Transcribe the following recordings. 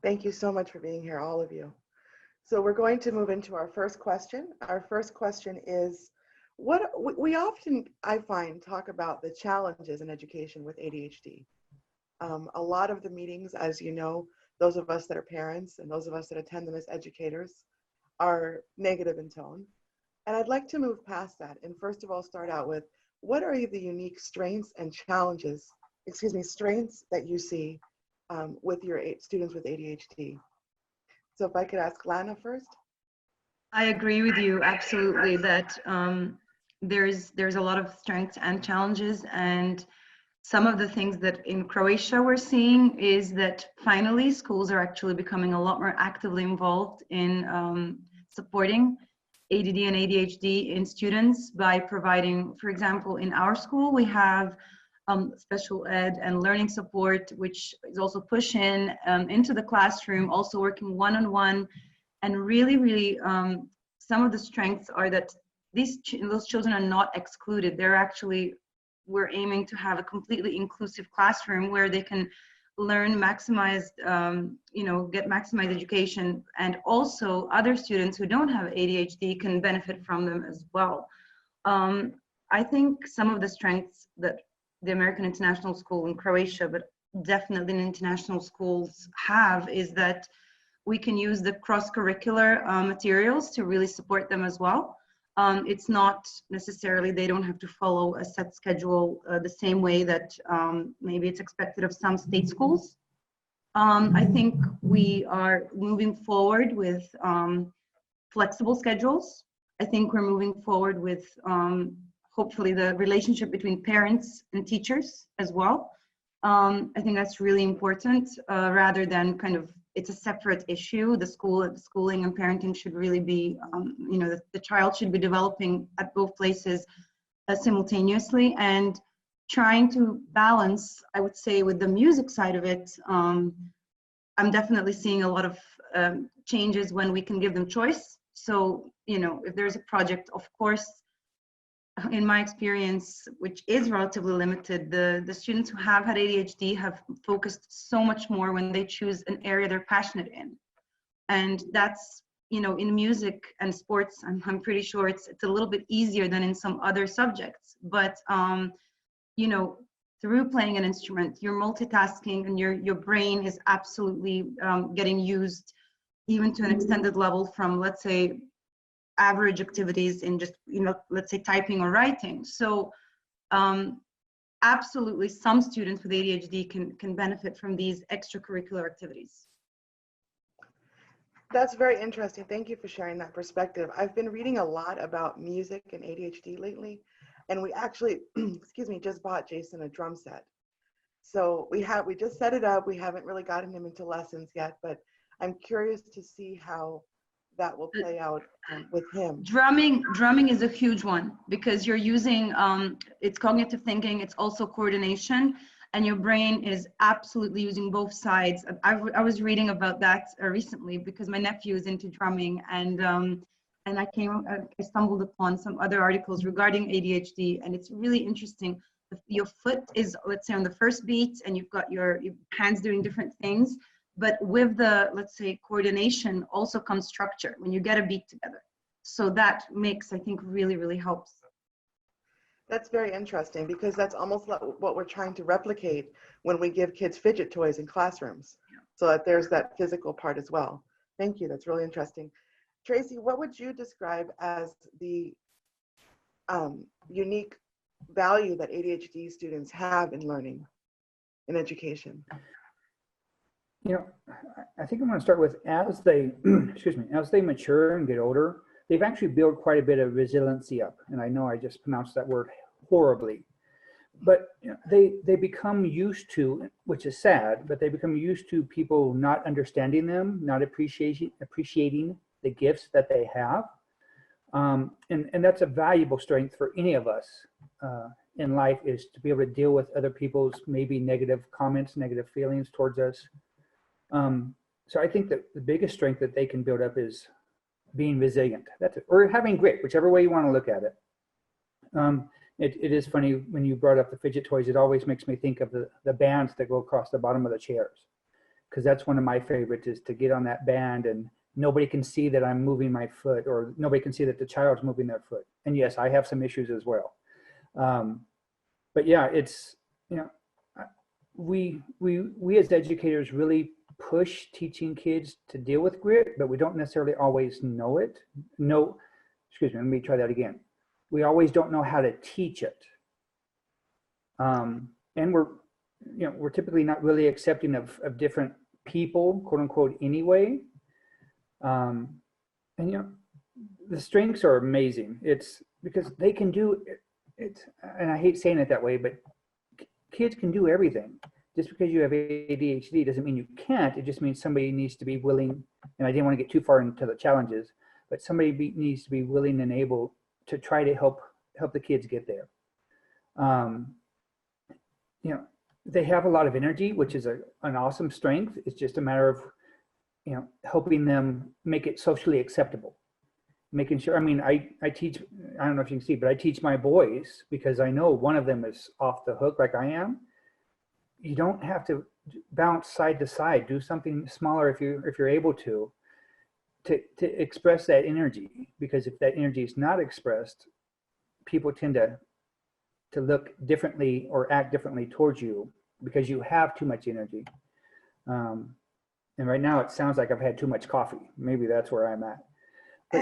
Thank you so much for being here, all of you. So we're going to move into our first question. Our first question is, what we often, I find, talk about the challenges in education with ADHD. A lot of the meetings, as you know, those of us that are parents and those of us that attend them as educators are negative in tone. And I'd like to move past that and first of all start out with, what are the unique strengths and challenges, strengths that you see with your students with ADHD? So if I could ask Lana first. I agree with you absolutely that there's a lot of strengths and challenges, and some of the things that in Croatia we're seeing is that finally schools are actually becoming a lot more actively involved in supporting ADD and ADHD in students by providing, for example, in our school we have special ed and learning support, which is also pushing into the classroom, also working one-on-one. And really, some of the strengths are that those children are not excluded. They're actually, we're aiming to have a completely inclusive classroom where they can learn maximized, get maximized education. And also other students who don't have ADHD can benefit from them as well. I think some of the strengths that the American International School in Croatia, but definitely in international schools have, is that we can use the cross-curricular materials to really support them as well. It's not necessarily, they don't have to follow a set schedule the same way that maybe it's expected of some state schools. I think we are moving forward with flexible schedules. I think we're moving forward with hopefully the relationship between parents and teachers as well. I think that's really important rather than kind of, it's a separate issue. The schooling and parenting should really be, the child should be developing at both places simultaneously, and trying to balance, I would say, with the music side of it. I'm definitely seeing a lot of changes when we can give them choice. So, if there's a project, of course, in my experience, which is relatively limited, the students who have had ADHD have focused so much more when they choose an area they're passionate in. And that's, in music and sports, I'm pretty sure it's a little bit easier than in some other subjects. But, through playing an instrument, you're multitasking and your brain is absolutely getting used even to an extended level from, let's say, average activities in just, let's say typing or writing. So absolutely some students with ADHD can benefit from these extracurricular activities. That's very interesting. Thank you for sharing that perspective. I've been reading a lot about music and ADHD lately, and we actually, just bought Jason a drum set. So we just set it up. We haven't really gotten him into lessons yet, but I'm curious to see how that will play out with him. Drumming is a huge one because you're using, it's cognitive thinking, it's also coordination, and your brain is absolutely using both sides. I was reading about that recently because my nephew is into drumming, and I stumbled upon some other articles regarding ADHD, and it's really interesting. Your foot is, let's say, on the first beat, and you've got your hands doing different things. But with the, let's say, coordination also comes structure when you get a beat together. So that makes, I think, really, really helps. That's very interesting because that's almost like what we're trying to replicate when we give kids fidget toys in classrooms. Yeah. So that there's that physical part as well. Thank you. That's really interesting. Tracy, what would you describe as the unique value that ADHD students have in learning, in education? I think I'm going to start with, as they, as they mature and get older, they've actually built quite a bit of resiliency up. And I know I just pronounced that word horribly, but they become used to, which is sad, but they become used to people not understanding them, not appreciating the gifts that they have. And that's a valuable strength for any of us in life, is to be able to deal with other people's maybe negative comments, negative feelings towards us. So I think that the biggest strength that they can build up is being resilient. That's it. Or having grit, whichever way you want to look at it. It is funny when you brought up the fidget toys. It always makes me think of the bands that go across the bottom of the chairs. because that's one of my favorites, is to get on that band and nobody can see that I'm moving my foot, or nobody can see that the child's moving their foot. And yes, I have some issues as well. But yeah, it's, you know, we as educators really push teaching kids to deal with grit, but we don't necessarily always know it. No, excuse me, let me try that again. We always don't know how to teach it. And we're typically not really accepting of different people, quote unquote, anyway. And the strengths are amazing. It's because they can do it, and I hate saying it that way, but kids can do everything. Just because you have ADHD doesn't mean you can't. It just means somebody needs to be willing, and I didn't want to get too far into the challenges, but somebody needs to be willing and able to try to help the kids get there. They have a lot of energy, which is an awesome strength. It's just a matter of, helping them make it socially acceptable. Making sure, I teach, I don't know if you can see, but I teach my boys because I know one of them is off the hook like I am. You don't have to bounce side to side. Do something smaller if you're able to express that energy, because if that energy is not expressed, people tend to look differently or act differently towards you because you have too much energy. And right now it sounds like I've had too much coffee. Maybe that's where I'm at. But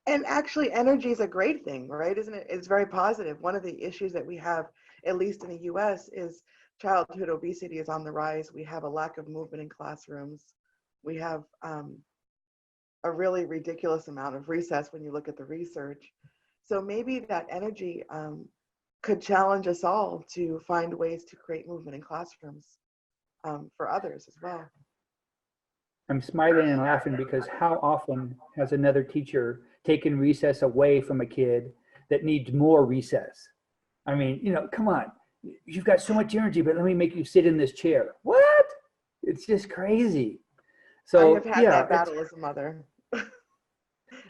and actually energy is a great thing, right? Isn't it? It's very positive. One of the issues that we have, at least in the US, is childhood obesity is on the rise. We have a lack of movement in classrooms. We have a really ridiculous amount of recess when you look at the research. So maybe that energy could challenge us all to find ways to create movement in classrooms for others as well. I'm smiling and laughing because how often has another teacher taken recess away from a kid that needs more recess? Come on, you've got so much energy, but let me make you sit in this chair. What? It's just crazy. So I have had that battle as a mother.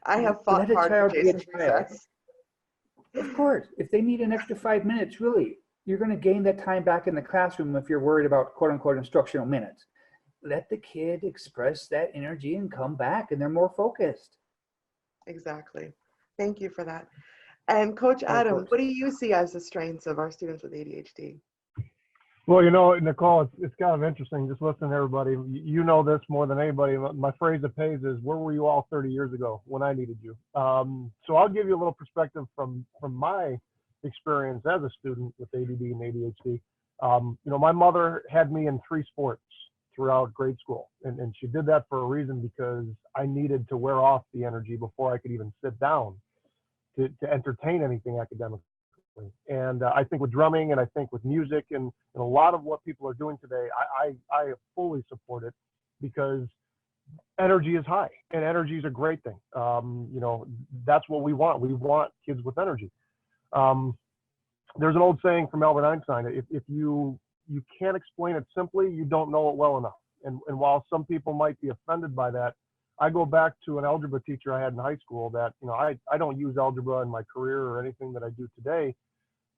I have fought hard for Jason's recess. Of course, if they need an extra 5 minutes, really, you're going to gain that time back in the classroom if you're worried about quote unquote instructional minutes. Let the kid express that energy and come back, and they're more focused. Exactly. Thank you for that. And Coach Adam, what do you see as the strengths of our students with ADHD? Well, Nicole, it's kind of interesting just listening to everybody. You know this more than anybody. My phrase that pays is, where were you all 30 years ago when I needed you? So I'll give you a little perspective from my experience as a student with ADD and ADHD. My mother had me in 3 sports throughout grade school. And she did that for a reason, because I needed to wear off the energy before I could even sit down to entertain anything academically. And I think with drumming, and I think with music, and a lot of what people are doing today, I fully support it, because energy is high, and energy is a great thing. That's what we want. We want kids with energy. There's an old saying from Albert Einstein: if you can't explain it simply, you don't know it well enough. And while some people might be offended by that, I go back to an algebra teacher I had in high school that, I don't use algebra in my career or anything that I do today,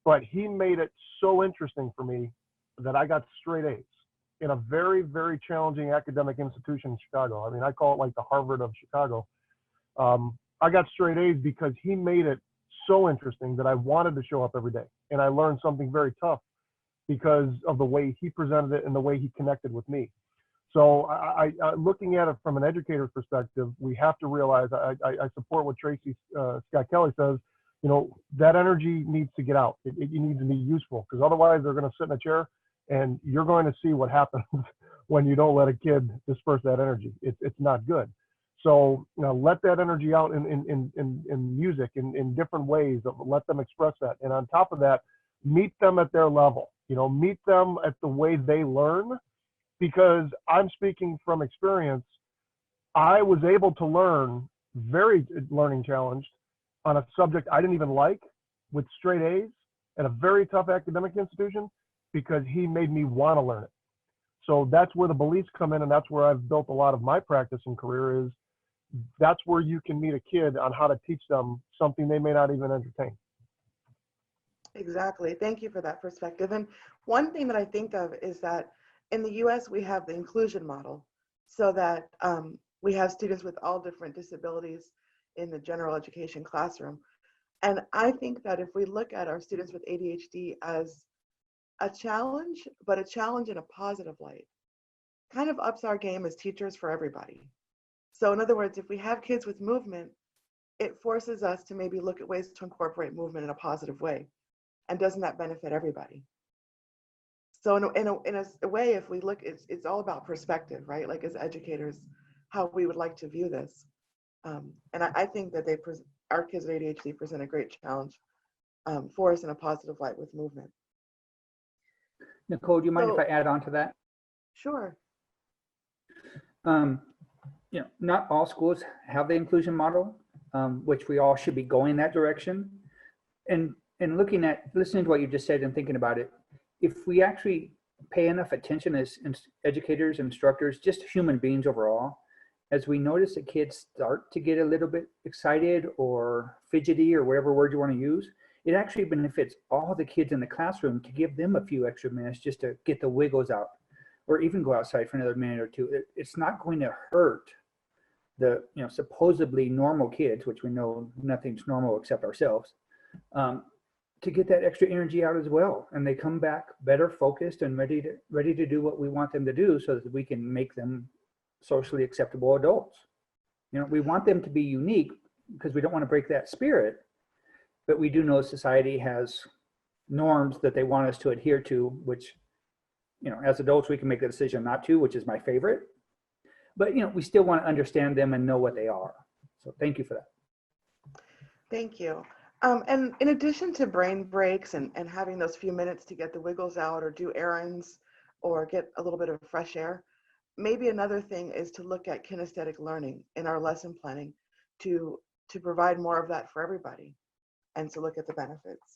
but he made it so interesting for me that I got straight A's in a very, very challenging academic institution in Chicago. I call it like the Harvard of Chicago. I got straight A's because he made it so interesting that I wanted to show up every day. And I learned something very tough because of the way he presented it and the way he connected with me. So I looking at it from an educator's perspective, we have to realize, I support what Tracy Scott Kelly says, that energy needs to get out. It needs to be useful, because otherwise they're going to sit in a chair, and you're going to see what happens when you don't let a kid disperse that energy. It's not good. So let that energy out in music, in different ways. Let them express that. And on top of that, meet them at their level. Meet them at the way they learn. Because I'm speaking from experience, I was able to learn, very learning challenged, on a subject I didn't even like, with straight A's at a very tough academic institution, because he made me want to learn it. So that's where the beliefs come in, and that's where I've built a lot of my practice and career is. That's where you can meet a kid on how to teach them something they may not even entertain. Exactly. Thank you for that perspective. And one thing that I think of is that In the US, we have the inclusion model, so that we have students with all different disabilities in the general education classroom. And I think that if we look at our students with ADHD as a challenge, but a challenge in a positive light, kind of ups our game as teachers for everybody. So in other words, if we have kids with movement, it forces us to maybe look at ways to incorporate movement in a positive way. And doesn't that benefit everybody? So in a way, if we look, it's all about perspective, right? Like as educators, how we would like to view this. And I think that our kids with ADHD present a great challenge for us in a positive light with movement. Nicole, do you mind if So- I add on to that? Sure. Not all schools have the inclusion model, which we all should be going that direction. And listening to what you just said and thinking about it, if we actually pay enough attention as educators, instructors, just human beings overall, as we notice that kids start to get a little bit excited or fidgety or whatever word you want to use, it actually benefits all the kids in the classroom to give them a few extra minutes just to get the wiggles out, or even go outside for another minute or two. It's not going to hurt the supposedly normal kids, which we know nothing's normal except ourselves, to get that extra energy out as well, and they come back better focused and ready to do what we want them to do, so that we can make them socially acceptable adults. We want them to be unique because we don't want to break that spirit, but we do know society has norms that they want us to adhere to, which as adults we can make the decision not to, which is my favorite, but we still want to understand them and know what they are. So thank you for that. Thank you. And in addition to brain breaks and having those few minutes to get the wiggles out or do errands or get a little bit of fresh air, maybe another thing is to look at kinesthetic learning in our lesson planning to provide more of that for everybody and to look at the benefits.